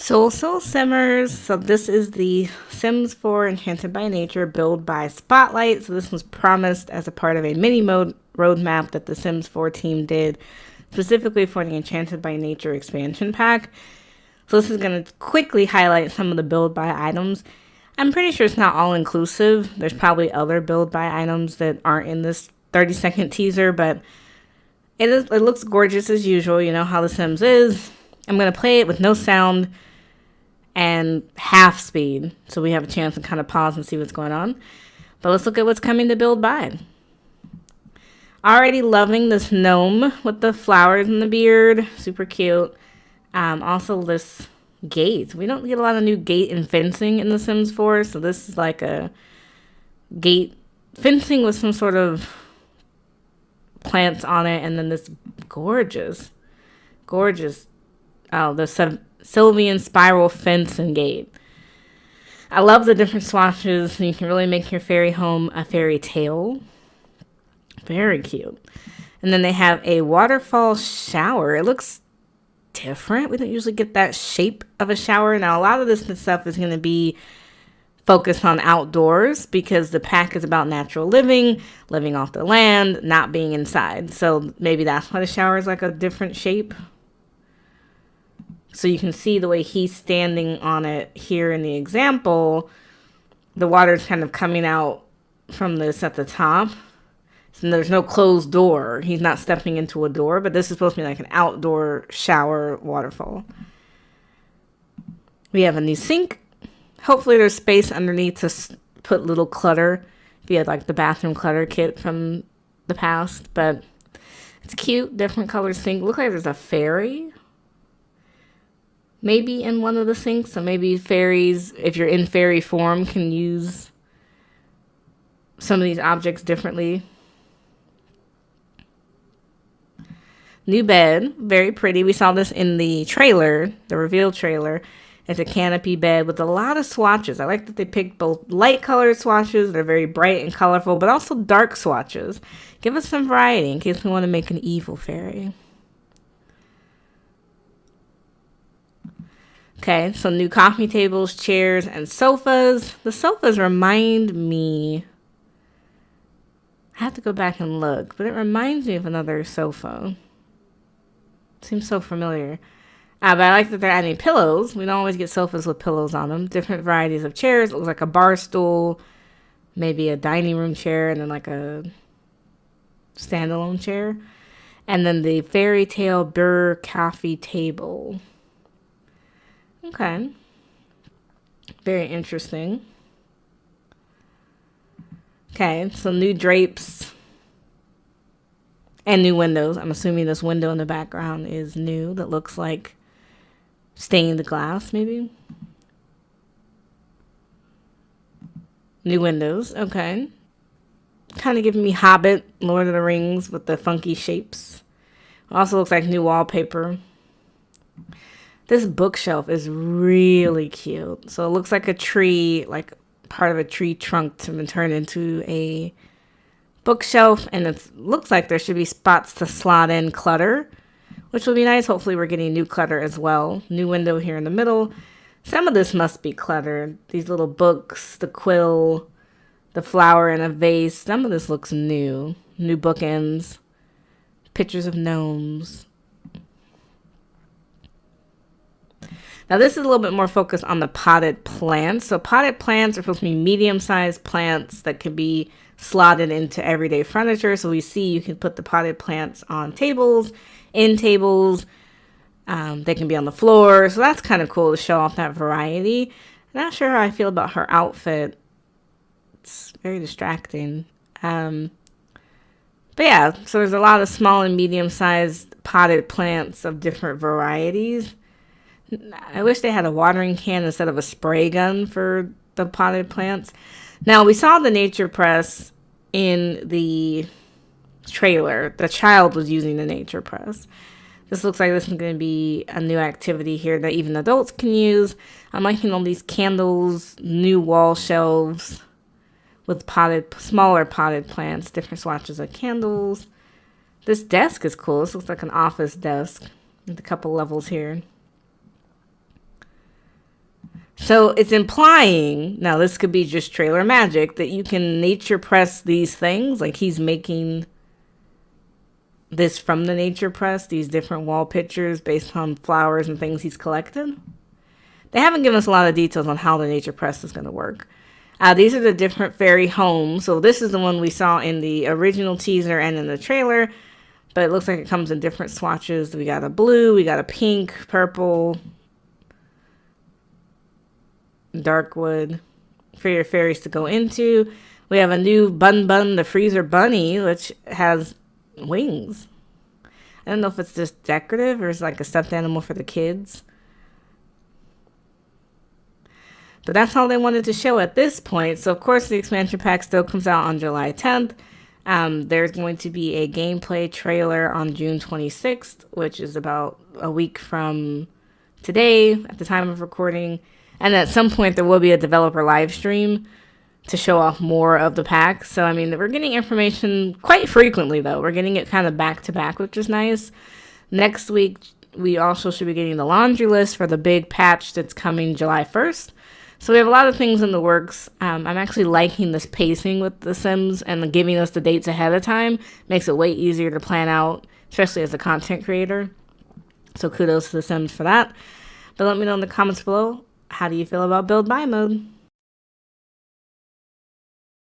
Soul Simmers. So this is the Sims 4 Enchanted by Nature build by Spotlight. So this was promised as a part of a mini mode roadmap that the Sims 4 team did specifically for the Enchanted by Nature expansion pack. So this is going to quickly highlight some of the build by items. I'm pretty sure it's not all inclusive. There's probably other build by items that aren't in this 30-second teaser, but it looks gorgeous as usual. You know how the Sims is. I'm going to play it with no sound and half speed, so we have a chance to kind of pause and see what's going on. But let's look at what's coming to build by. Already loving this gnome with the flowers in the beard. Super cute. Also this gate. We don't get a lot of new gate and fencing in The Sims 4, so this is like a gate fencing with some sort of plants on it, and then this gorgeous, the Sylvian spiral fence and gate. I love the different swatches. You can really make your fairy home a fairy tale. Very cute. And then they have a waterfall shower. It looks different. We don't usually get that shape of a shower. Now, a lot of this stuff is going to be focused on outdoors because the pack is about natural living off the land, not being inside. So maybe that's why the shower is like a different shape. So you can see the way he's standing on it here in the example. The water's kind of coming out from this at the top. And there's no closed door. He's not stepping into a door, but this is supposed to be like an outdoor shower waterfall. We have a new sink. Hopefully there's space underneath to put little clutter if you had like the bathroom clutter kit from the past, but it's cute. Different color sink. Look like there's a fairy maybe in one of the sinks. So maybe fairies, if you're in fairy form, can use some of these objects differently. New bed, very pretty. We saw this in the trailer, the reveal trailer. It's a canopy bed with a lot of swatches. I like that they picked both light colored swatches, they're very bright and colorful, but also dark swatches. Give us some variety in case we want to make an evil fairy. Okay, so new coffee tables, chairs, and sofas. The sofas remind me, I have to go back and look, but it reminds me of another sofa. Seems so familiar. But I like that they're adding pillows. We don't always get sofas with pillows on them. Different varieties of chairs. It looks like a bar stool, maybe a dining room chair, and then like a standalone chair. And then the fairy tale burr coffee table. Okay. Very interesting. Okay, so new drapes. And new windows. I'm assuming this window in the background is new. That looks like stained glass, maybe. New windows. Okay. Kind of giving me Hobbit, Lord of the Rings with the funky shapes. Also looks like new wallpaper. This bookshelf is really cute. So it looks like a tree, like part of a tree trunk to be turned into a bookshelf, and it looks like there should be spots to slot in clutter, which will be nice. Hopefully we're getting new clutter as well. New window here in the middle. Some of this must be cluttered. These little books, the quill, the flower in a vase. Some of this looks new. New bookends. Pictures of gnomes. Now this is a little bit more focused on the potted plants. So potted plants are supposed to be medium-sized plants that can be slotted into everyday furniture. So we see you can put the potted plants on tables, in tables. They can be on the floor. So that's kind of cool to show off that variety. Not sure how I feel about her outfit. It's very distracting. But yeah, so there's a lot of small and medium-sized potted plants of different varieties. I wish they had a watering can instead of a spray gun for the potted plants. Now, we saw the nature press in the trailer. The child was using the nature press. This looks like this is going to be a new activity here that even adults can use. I'm liking all these candles, new wall shelves with smaller potted plants, different swatches of candles. This desk is cool. This looks like an office desk with a couple levels here. So it's implying, now this could be just trailer magic, that you can nature press these things. Like he's making this from the nature press, these different wall pictures based on flowers and things he's collected. They haven't given us a lot of details on how the nature press is going to work. These are the different fairy homes. So this is the one we saw in the original teaser and in the trailer, but it looks like it comes in different swatches. We got a blue, we got a pink, purple, dark wood for your fairies to go into. We have a new Bun Bun, the freezer bunny, which has wings. I don't know if it's just decorative or it's like a stuffed animal for the kids. But that's all they wanted to show at this point. So, of course, the expansion pack still comes out on July 10th. There's going to be a gameplay trailer on June 26th, which is about a week from today at the time of recording. And at some point, there will be a developer live stream to show off more of the pack. So, I mean, we're getting information quite frequently, though. We're getting it kind of back to back, which is nice. Next week, we also should be getting the laundry list for the big patch that's coming July 1st. So we have a lot of things in the works. I'm actually liking this pacing with The Sims and giving us the dates ahead of time. Makes it way easier to plan out, especially as a content creator. So kudos to The Sims for that. But let me know in the comments below, how do you feel about build buy mode?